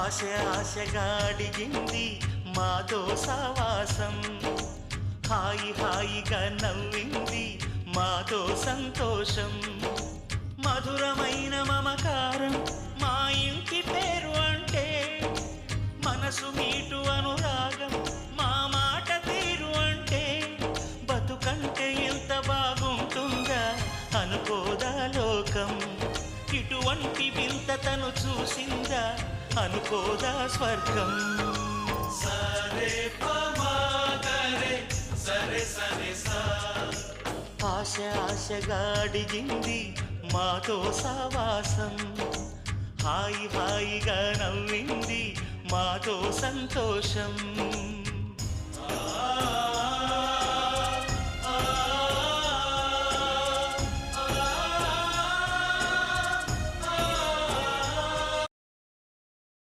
ఆశ ఆశగా అడిగింది మాతో సావాసం, హాయి హాయిగా నవ్వింది మాతో సంతోషం. మధురమైన మమకారం మా ఇంటి పేరు అంటే, మనసు మీటు అనురాగం మా మాట తీరు అంటే, బతుకంటే ఎంత బాగుంటుందా అనుకోదా లోకం. ఇటువంటి వింత తను చూసిందా అనుకోదా స్వర్గం. సరే పమాగరే సరే సరే సా. ఆశ ఆశగా అడిగింది మాతో సావాసం, హాయి హాయిగా నవ్వింది మాతో సంతోషం.